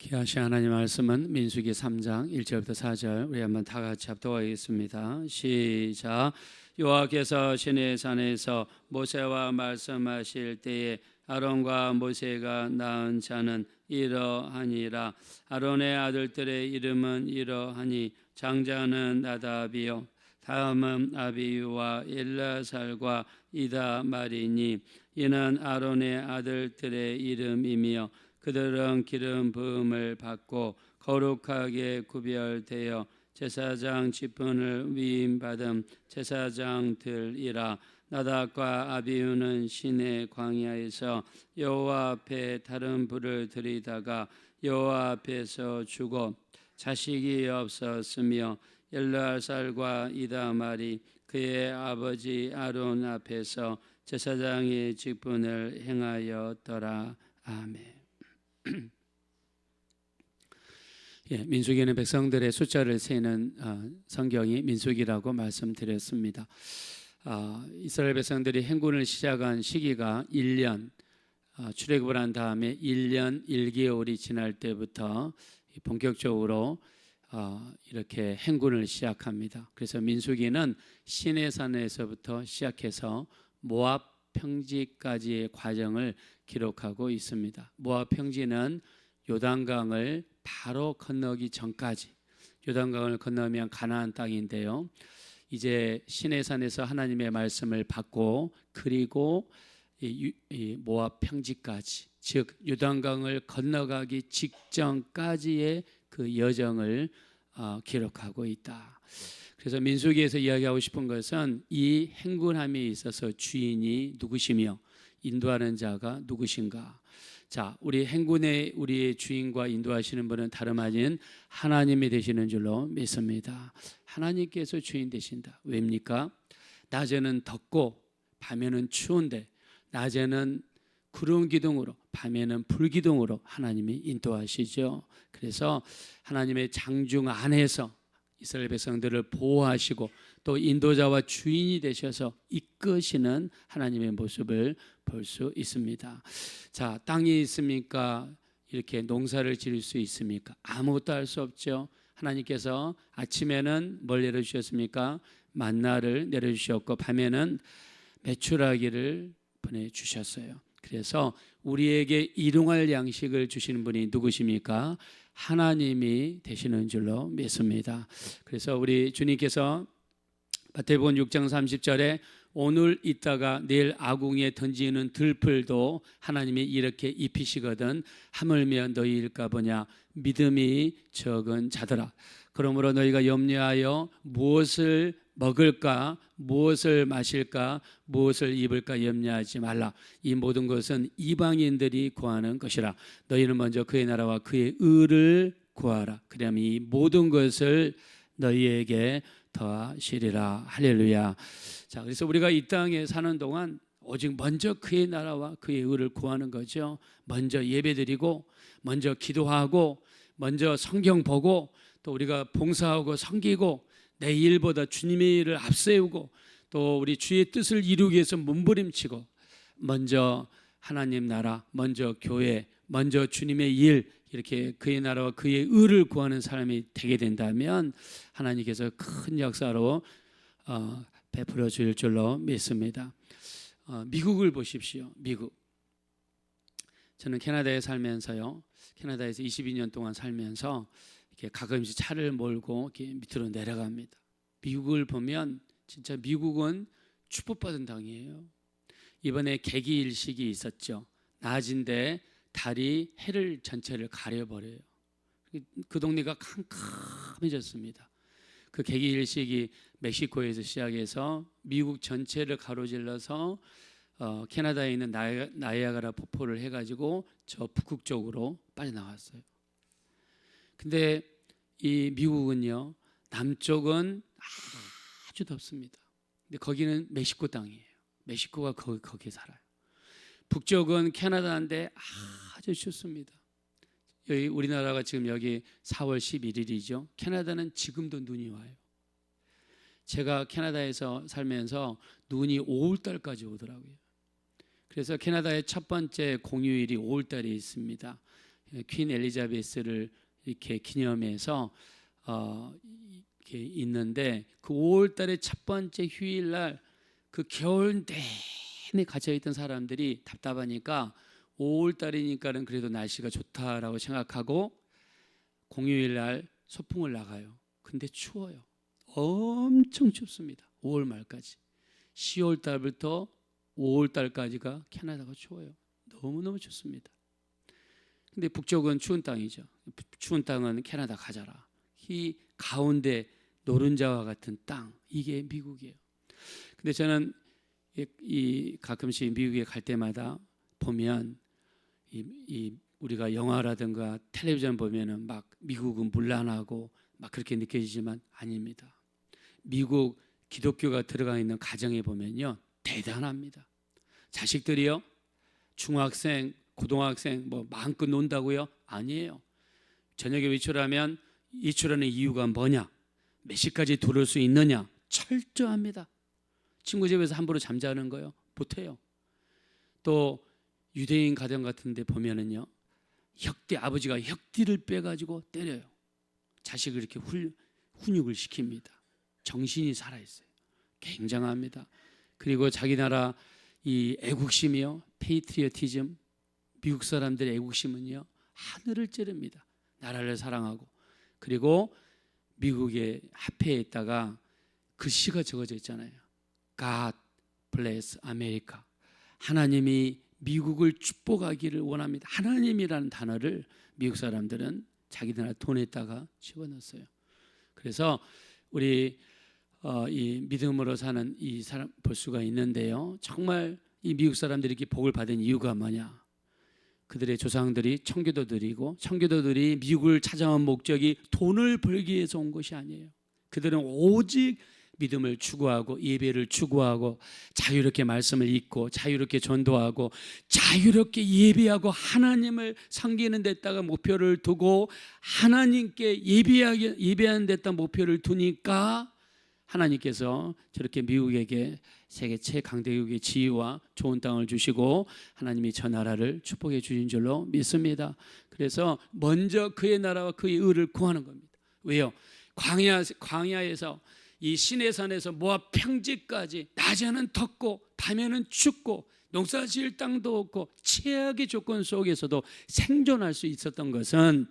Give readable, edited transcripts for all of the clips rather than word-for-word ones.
귀하신 하나님 말씀은 민수기 3장 1절부터 4절 우리 한번 다 같이 합독하겠습니다. 시작. 여호와께서 시내 산에서 모세와 말씀하실 때에 아론과 모세가 낳은 자는 이러하니라. 아론의 아들들의 이름은 이러하니 장자는 나답이요 다음은 아비유와 엘라살과 이다말이니 이는 아론의 아들들의 이름이며 그들은 기름 부음을 받고 거룩하게 구별되어 제사장 직분을 위임받은 제사장들이라. 나답과 아비유는 시내 광야에서 여호와 앞에 다른 불을 들이다가 여호와 앞에서 죽어 자식이 없었으며 엘르아살과 이다말이 그의 아버지 아론 앞에서 제사장의 직분을 행하였더라. 아멘. 민수기는 백성들의 숫자를 세는 성경이 민수기라고 말씀드렸습니다. 이스라엘 백성들이 행군을 시작한 시기가 1년, 출애굽을 한 다음에 1년 1개월이 지날 때부터 본격적으로 이렇게 행군을 시작합니다. 그래서 민수기는 시내산에서부터 시작해서 모압 평지까지의 과정을 기록하고 있습니다. 모압 평지는 요단강을 바로 건너기 전까지, 요단강을 건너면 가나안 땅인데요. 이제 시내산에서 하나님의 말씀을 받고 그리고 이 모압 평지까지, 즉 요단강을 건너가기 직전까지의 그 여정을 기록하고 있다. 그래서 민수기에서 이야기하고 싶은 것은 이 행군함에 있어서 주인이 누구시며 인도하는 자가 누구신가. 자, 우리 행군의 우리의 주인과 인도하시는 분은 다름 아닌 하나님이 되시는 줄로 믿습니다. 하나님께서 주인 되신다. 왜입니까? 낮에는 덥고 밤에는 추운데 낮에는 구름 기둥으로 밤에는 불 기둥으로 하나님이 인도하시죠. 그래서 하나님의 장중 안에서 이스라엘 백성들을 보호하시고 또 인도자와 주인이 되셔서 이끄시는 하나님의 모습을 볼 수 있습니다. 자, 땅이 있습니까? 이렇게 농사를 지을 수 있습니까? 아무것도 할 수 없죠. 하나님께서 아침에는 뭘 내려주셨습니까? 만나를 내려주셨고 밤에는 메추라기를 보내주셨어요. 그래서 우리에게 일용할 양식을 주시는 분이 누구십니까? 하나님이 되시는 줄로 믿습니다. 그래서 우리 주님께서 마태복음 6장 30절에 오늘 있다가 내일 아궁이에 던지는 들풀도 하나님이 이렇게 입히시거든 하물며 너희일까 보냐 믿음이 적은 자들아. 그러므로 너희가 염려하여 무엇을 먹을까 무엇을 마실까 무엇을 입을까 염려하지 말라. 이 모든 것은 이방인들이 구하는 것이라. 너희는 먼저 그의 나라와 그의 의를 구하라. 그러면 이 모든 것을 너희에게 더하시리라. 할렐루야. 자, 그래서 우리가 이 땅에 사는 동안 오직 먼저 그의 나라와 그의 의를 구하는 거죠. 먼저 예배드리고 먼저 기도하고 먼저 성경 보고 또 우리가 봉사하고 섬기고 내 일보다 주님의 일을 앞세우고 또 우리 주의 뜻을 이루기 위해서 몸부림치고 먼저 하나님 나라, 먼저 교회, 먼저 주님의 일 이렇게 그의 나라와 그의 의를 구하는 사람이 되게 된다면 하나님께서 큰 역사로 베풀어 줄 줄로 믿습니다. 미국을 보십시오. 미국. 저는 캐나다에 살면서요. 캐나다에서 22년 동안 살면서 이렇게 가끔씩 차를 몰고 이렇게 밑으로 내려갑니다. 미국을 보면 진짜 미국은 축복받은 땅이에요. 이번에 개기일식이 있었죠. 낮인데 달이 해를 전체를 가려버려요. 그 동네가 캄캄해졌습니다. 그 개기일식이 멕시코에서 시작해서 미국 전체를 가로질러서 캐나다에 있는 나이아가라 폭포를 해가지고 저 북극 쪽으로 빠져나왔어요. 근데 이 미국은요, 남쪽은 아주 덥습니다. 근데 거기는 멕시코 땅이에요. 멕시코가 거기에 살아요. 북쪽은 캐나다인데 아주 춥습니다. 여기 우리나라가 지금 여기 4월 11일이죠. 캐나다는 지금도 눈이 와요. 제가 캐나다에서 살면서 눈이 5월달까지 오더라고요. 그래서 캐나다의 첫 번째 공휴일이 5월달에 있습니다. 퀸 엘리자베스를 이렇게 기념해서 이렇게 있는데, 그 5월달의 첫 번째 휴일날 그 겨울 내내 갇혀 있던 사람들이 답답하니까 5월달이니까는 그래도 날씨가 좋다라고 생각하고 공휴일날 소풍을 나가요. 근데 추워요. 엄청 춥습니다. 5월 말까지. 10월 달부터 5월 달까지가 캐나다가 추워요. 너무너무 춥습니다. 근데 북쪽은 추운 땅이죠. 추운 땅은 캐나다 가자라. 이 가운데 노른자와 같은 땅, 이게 미국이에요. 근데 저는 가끔씩 미국에 갈 때마다 보면 우리가 영화라든가 텔레비전 보면은 막 미국은 문란하고 막 그렇게 느껴지지만 아닙니다. 미국 기독교가 들어가 있는 가정에 보면요, 대단합니다. 자식들이요, 중학생, 고등학생 뭐 마음껏 논다고요? 아니에요. 저녁에 외출하면 외출하는 이유가 뭐냐? 몇 시까지 들어올 수 있느냐? 철저합니다. 친구 집에서 함부로 잠자는 거요? 못해요. 또 유대인 가정 같은 데 보면은요, 아버지가 혁띠를 빼가지고 때려요. 자식을 이렇게 훈육을 시킵니다. 정신이 살아있어요. 굉장합니다. 그리고 자기 나라 이 애국심이요, 페이트리어티즘, 미국 사람들의 애국심은요, 하늘을 찌릅니다. 나라를 사랑하고. 그리고 미국의 화폐에다가 글씨가 적어져 있잖아요. God bless America. 하나님이 미국을 축복하기를 원합니다. 하나님이라는 단어를 미국 사람들은 자기 나라 돈에다가 집어넣었어요. 그래서 우리 이 믿음으로 사는 이 사람 볼 수가 있는데요, 정말 이 미국 사람들이 이렇게 복을 받은 이유가 뭐냐? 그들의 조상들이 청교도들이고, 청교도들이 미국을 찾아온 목적이 돈을 벌기 위해서 온 것이 아니에요. 그들은 오직 믿음을 추구하고 예배를 추구하고 자유롭게 말씀을 읽고 자유롭게 전도하고 자유롭게 예배하고 하나님을 섬기는 데다가 목표를 두고 하나님께 예배하는 데다 목표를 두니까 하나님께서 저렇게 미국에게 세계 최강대국의 지위와 좋은 땅을 주시고 하나님이 저 나라를 축복해 주신 줄로 믿습니다. 그래서 먼저 그의 나라와 그의 의를 구하는 겁니다. 왜요? 광야에서 이 시내산에서 모압 평지까지 낮에는 덥고 밤에는 춥고 농사 지을 땅도 없고 최악의 조건 속에서도 생존할 수 있었던 것은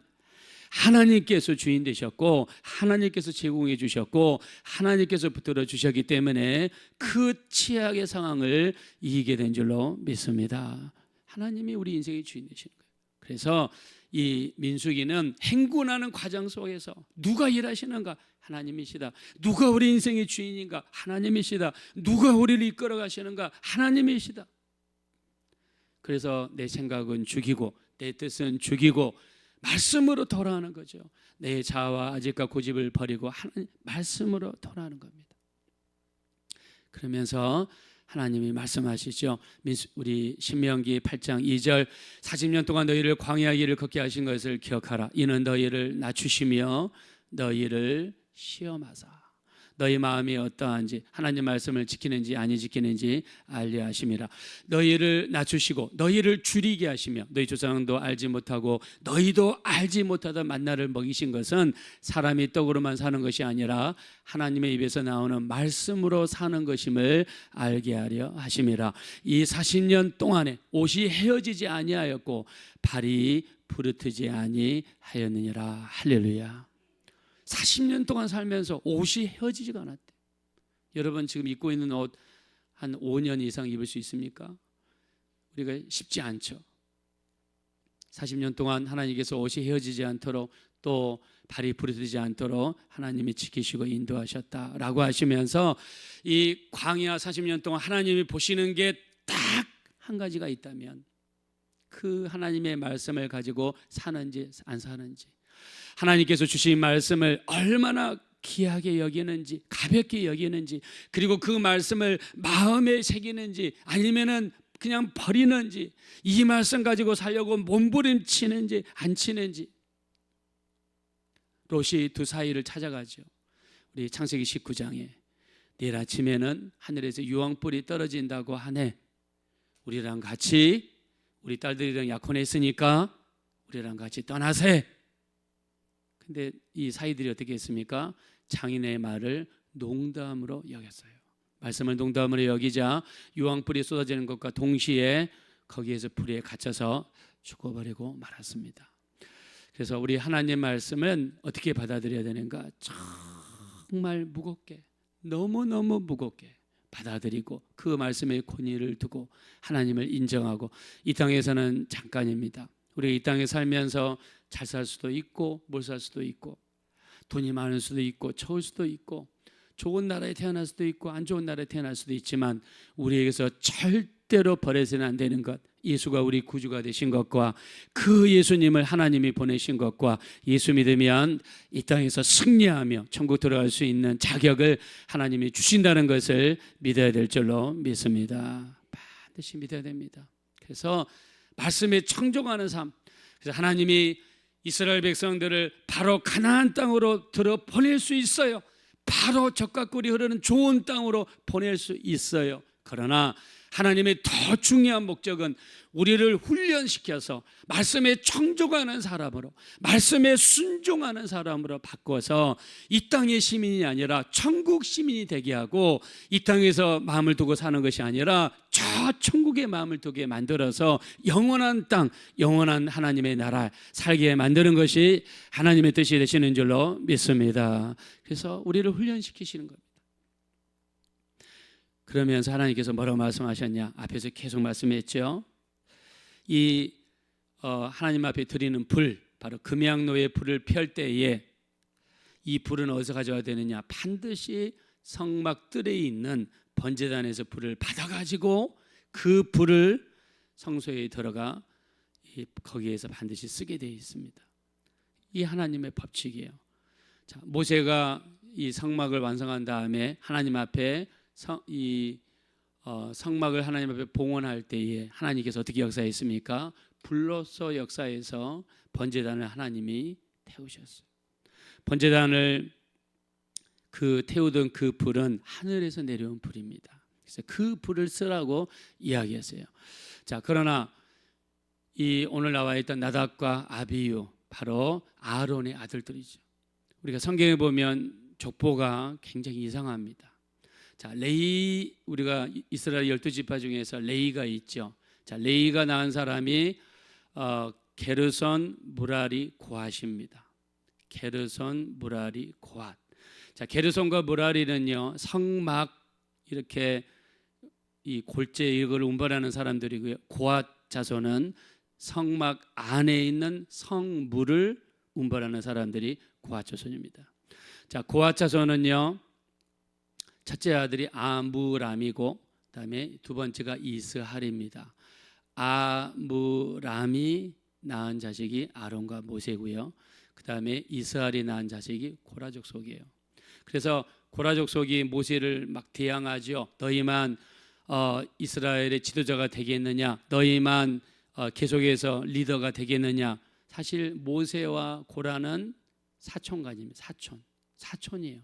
하나님께서 주인 되셨고 하나님께서 제공해 주셨고 하나님께서 붙들어 주셨기 때문에 그 최악의 상황을 이기게 된 줄로 믿습니다. 하나님이 우리 인생의 주인 되시는 거예요. 그래서 이 민수기는 행군하는 과정 속에서 누가 일하시는가? 하나님이시다. 누가 우리 인생의 주인인가? 하나님이시다. 누가 우리를 이끌어 가시는가? 하나님이시다. 그래서 내 생각은 죽이고 내 뜻은 죽이고 말씀으로 돌아가는 거죠. 내 자아와 아직과 고집을 버리고 하나님 말씀으로 돌아가는 겁니다. 그러면서 하나님이 말씀하시죠. 우리 신명기 8장 2절 40년 동안 너희를 광야 길을 걷게 하신 것을 기억하라. 이는 너희를 낮추시며 너희를 시험하사 너희 마음이 어떠한지 하나님 말씀을 지키는지 아니 지키는지 알려 하심이라. 너희를 낮추시고 너희를 줄이게 하시며 너희 조상도 알지 못하고 너희도 알지 못하던 만나를 먹이신 것은 사람이 떡으로만 사는 것이 아니라 하나님의 입에서 나오는 말씀으로 사는 것임을 알게 하려 하심이라. 이 40년 동안에 옷이 헤어지지 아니하였고 발이 부르트지 아니하였느니라. 할렐루야. 40년 동안 살면서 옷이 헤어지지가 않았대요. 여러분 지금 입고 있는 옷 한 5년 이상 입을 수 있습니까? 우리가 쉽지 않죠. 40년 동안 하나님께서 옷이 헤어지지 않도록 또 발이 부르트지 않도록 하나님이 지키시고 인도하셨다라고 하시면서 이 광야 40년 동안 하나님이 보시는 게 딱 한 가지가 있다면 그 하나님의 말씀을 가지고 사는지 안 사는지, 하나님께서 주신 말씀을 얼마나 귀하게 여기는지 가볍게 여기는지, 그리고 그 말씀을 마음에 새기는지 아니면은 그냥 버리는지, 이 말씀 가지고 살려고 몸부림치는지 안 치는지. 롯이 두 사이를 찾아가죠. 우리 창세기 19장에 내일 아침에는 하늘에서 유황불이 떨어진다고 하네. 우리랑 같이 우리 딸들이랑 약혼했으니까 우리랑 같이 떠나세. 근데 이 사이들이 어떻게 했습니까? 장인의 말을 농담으로 여겼어요. 말씀을 농담으로 여기자 유황불이 쏟아지는 것과 동시에 거기에서 불에 갇혀서 죽어버리고 말았습니다. 그래서 우리 하나님 말씀은 어떻게 받아들여야 되는가? 정말 무겁게, 너무너무 무겁게 받아들이고 그 말씀에 권위를 두고 하나님을 인정하고, 이 땅에서는 잠깐입니다. 우리 이 땅에 살면서 잘 살 수도 있고 못 살 수도 있고, 돈이 많을 수도 있고 적을 수도 있고, 좋은 나라에 태어날 수도 있고 안 좋은 나라에 태어날 수도 있지만, 우리에게서 절대로 버려서는 안 되는 것, 예수가 우리 구주가 되신 것과 그 예수님을 하나님이 보내신 것과 예수 믿으면 이 땅에서 승리하며 천국 들어갈 수 있는 자격을 하나님이 주신다는 것을 믿어야 될 줄로 믿습니다. 반드시 믿어야 됩니다. 그래서 말씀에 청종하는 삶, 그래서 하나님이 이스라엘 백성들을 바로 가나안 땅으로 들어 보낼 수 있어요. 바로 젖과 꿀이 흐르는 좋은 땅으로 보낼 수 있어요. 그러나 하나님의 더 중요한 목적은 우리를 훈련시켜서 말씀에 청종하는 사람으로, 말씀에 순종하는 사람으로 바꿔서 이 땅의 시민이 아니라 천국 시민이 되게 하고, 이 땅에서 마음을 두고 사는 것이 아니라 저 천국에 마음을 두게 만들어서 영원한 땅, 영원한 하나님의 나라 살게 만드는 것이 하나님의 뜻이 되시는 줄로 믿습니다. 그래서 우리를 훈련시키시는 겁니다. 그러면서 하나님께서 뭐라고 말씀하셨냐? 앞에서 계속 말씀했죠. 이 하나님 앞에 드리는 불, 바로 금양로의 불을 펼 때에 이 불은 어디서 가져와야 되느냐? 반드시 성막 뜰에 있는 번제단에서 불을 받아가지고 그 불을 성소에 들어가 거기에서 반드시 쓰게 되어 있습니다. 이 하나님의 법칙이에요. 자, 모세가 이 성막을 완성한 다음에 하나님 앞에 성막을 하나님 앞에 봉헌할 때에 하나님께서 어떻게 역사했습니까? 불로서 역사해서 번제단을 하나님이 태우셨어요. 번제단을 태우던 그 불은 하늘에서 내려온 불입니다. 그래서 그 불을 쓰라고 이야기했어요. 자, 그러나 이 오늘 나와 있던 나답과 아비유, 바로 아론의 아들들이죠. 우리가 성경에 보면 족보가 굉장히 이상합니다. 자, 레이, 우리가 이스라엘 12지파 중에서 레이가 있죠. 자, 레이가 낳은 사람이 게르손, 무라리, 고핫입니다. 게르손, 무라리, 고핫. 자, 게르손과 무라리는요, 성막 이렇게 이 골재 이걸 운반하는 사람들이고요. 고핫 자손은 성막 안에 있는 성물을 운반하는 사람들이 고핫 자손입니다. 자, 고핫 자손은요, 첫째 아들이 아므람이고 그다음에 두 번째가 이스할입니다. 아므람이 낳은 자식이 아론과 모세고요. 그다음에 이스할이 낳은 자식이 고라 족속이에요. 그래서 고라 족속이 모세를 막 대항하죠. 너희만 이스라엘의 지도자가 되겠느냐? 너희만 계속해서 리더가 되겠느냐? 사실 모세와 고라는 사촌간입니다. 사촌이에요.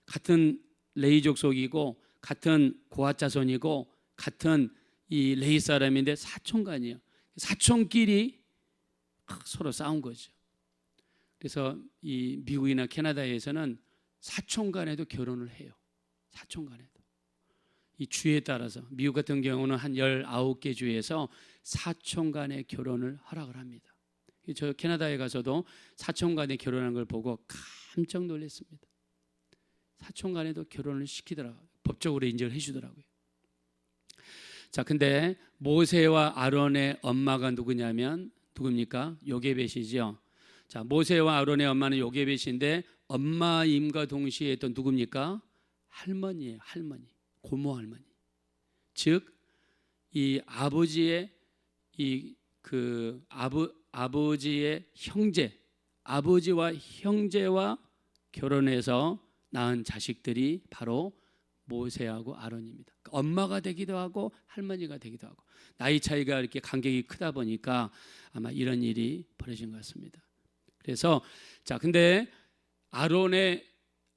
같은 레이 족속이고 같은 고핫 자손이고 같은 이 레이 사람인데 사촌간이에요. 사촌끼리 서로 싸운 거죠. 그래서 이 미국이나 캐나다에서는 사촌간에도 결혼을 해요. 사촌간에도. 이 주에 따라서 미국 같은 경우는 한 19개 주에서 사촌간의 결혼을 허락을 합니다. 저 캐나다에 가서도 사촌간에 결혼한 걸 보고 깜짝 놀랐습니다. 사촌간에도 결혼을 시키더라고요. 법적으로 인정을 해주더라고요. 자, 근데 모세와 아론의 엄마가 누굽니까? 요게벳이죠. 자, 모세와 아론의 엄마는 요게벳인데 엄마임과 동시에 또 누굽니까? 할머니예요. 할머니, 고모 할머니. 즉, 이 아버지의 아버지의 형제, 아버지와 형제와 결혼해서 낳은 자식들이 바로 모세하고 아론입니다. 엄마가 되기도 하고 할머니가 되기도 하고, 나이 차이가 이렇게 간격이 크다 보니까 아마 이런 일이 벌어진 것 같습니다. 그래서 자, 근데 아론의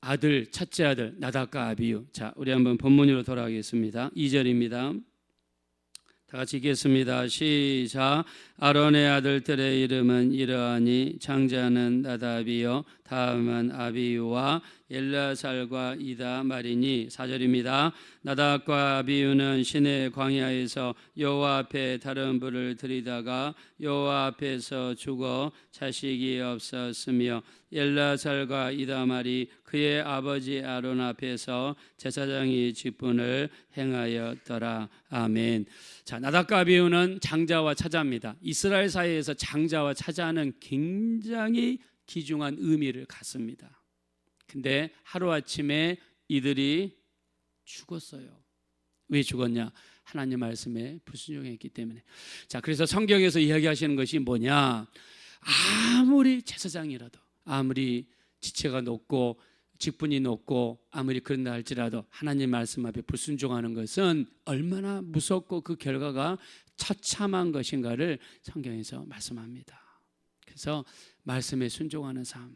아들, 첫째 아들 나답과 아비유. 자, 우리 한번 본문으로 돌아가겠습니다. 2절입니다. 다 같이 읽겠습니다. 시작. 아론의 아들들의 이름은 이러하니 장자는 나답이요 다음은 아비유와 엘라살과 이다말이니. 4절입니다. 나답과 아비유는 시내 광야에서 여호와 앞에 다른 불을 들이다가 여호와 앞에서 죽어 자식이 없었으며 엘라살과 이다말이 그의 아버지 아론 앞에서 제사장이 직분을 행하였더라. 아멘. 자, 나답과 아비유는 장자와 차자입니다. 이스라엘 사회에서 장자와 차자는 굉장히 귀중한 의미를 갖습니다. 근데 하루아침에 이들이 죽었어요. 왜 죽었냐? 하나님 말씀에 불순종했기 때문에. 자, 그래서 성경에서 이야기하시는 것이 뭐냐? 아무리 제사장이라도, 아무리 지체가 높고 직분이 높고 아무리 그런다 할지라도 하나님 말씀 앞에 불순종하는 것은 얼마나 무섭고 그 결과가 처참한 것인가를 성경에서 말씀합니다. 그래서 말씀에 순종하는 삶,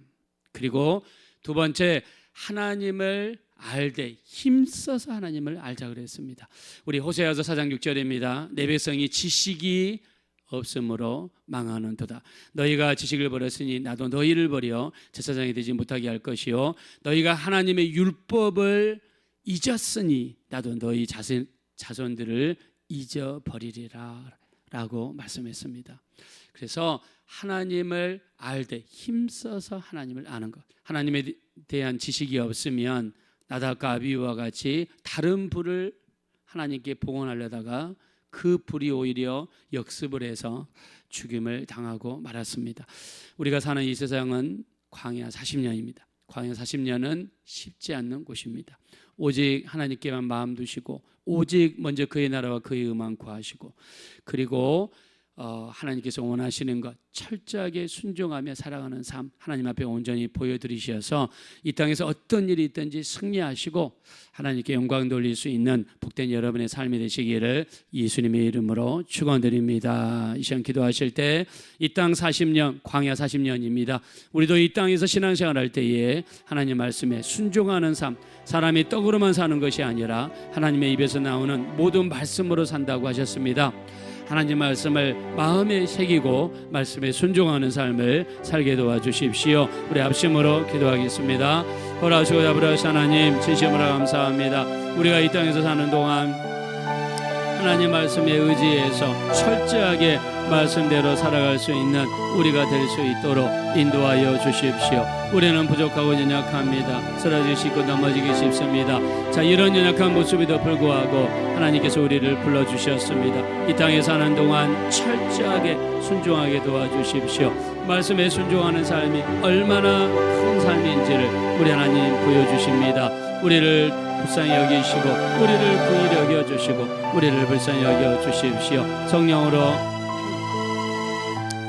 그리고 두 번째, 하나님을 알되 힘써서 하나님을 알자 그랬습니다. 우리 호세아서 4장 6절입니다. 내 백성이 지식이 없으므로 망하는도다. 너희가 지식을 버렸으니 나도 너희를 버려 제사장이 되지 못하게 할 것이요 너희가 하나님의 율법을 잊었으니 나도 너희 자손들을 잊어버리리라 라고 말씀했습니다. 그래서 하나님을 알되 힘써서 하나님을 아는 것, 하나님에 대한 지식이 없으면 나답과 아비유와 같이 다른 불을 하나님께 봉헌하려다가 그 불이 오히려 역습을 해서 죽임을 당하고 말았습니다. 우리가 사는 이 세상은 광야 40년입니다. 광야 40년은 쉽지 않는 곳입니다. 오직 하나님께만 마음 두시고 오직 먼저 그의 나라와 그의 의만 구하시고, 그리고 하나님께서 원하시는 것 철저하게 순종하며 살아가는 삶 하나님 앞에 온전히 보여드리셔서 이 땅에서 어떤 일이 있든지 승리하시고 하나님께 영광 돌릴 수 있는 복된 여러분의 삶이 되시기를 예수님의 이름으로 축원드립니다. 이 시간 기도하실 때 이 땅 40년, 광야 40년입니다. 우리도 이 땅에서 신앙생활 할 때에 하나님 말씀에 순종하는 삶, 사람이 떡으로만 사는 것이 아니라 하나님의 입에서 나오는 모든 말씀으로 산다고 하셨습니다. 하나님 말씀을 마음에 새기고 말씀에 순종하는 삶을 살게 도와주십시오. 우리 합심으로 기도하겠습니다. 호라시고 아브라시 하나님, 진심으로 감사합니다. 우리가 이 땅에서 사는 동안 하나님 말씀에 의지해서 철저하게 말씀대로 살아갈 수 있는 우리가 될 수 있도록 인도하여 주십시오. 우리는 부족하고 연약합니다. 쓰러질 수 있고 넘어지기 쉽습니다. 자, 이런 연약한 모습에도 불구하고 하나님께서 우리를 불러주셨습니다. 이 땅에 사는 동안 철저하게 순종하게 도와주십시오. 말씀에 순종하는 삶이 얼마나 큰 삶인지를 우리 하나님 보여주십니다. 우리를 불쌍히 여기시고 우리를 긍휼히 여겨주시고 우리를 불쌍히 여겨주십시오. 성령으로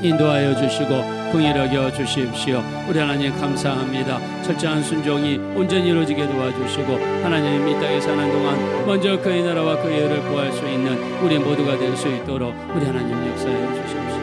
인도하여 주시고 긍휼히 여겨 주십시오. 우리 하나님 감사합니다. 철저한 순종이 온전히 이루어지게 도와주시고 하나님 이 땅에 사는 동안 먼저 그의 나라와 그의 의를 구할 수 있는 우리 모두가 될 수 있도록 우리 하나님 역사해 주십시오.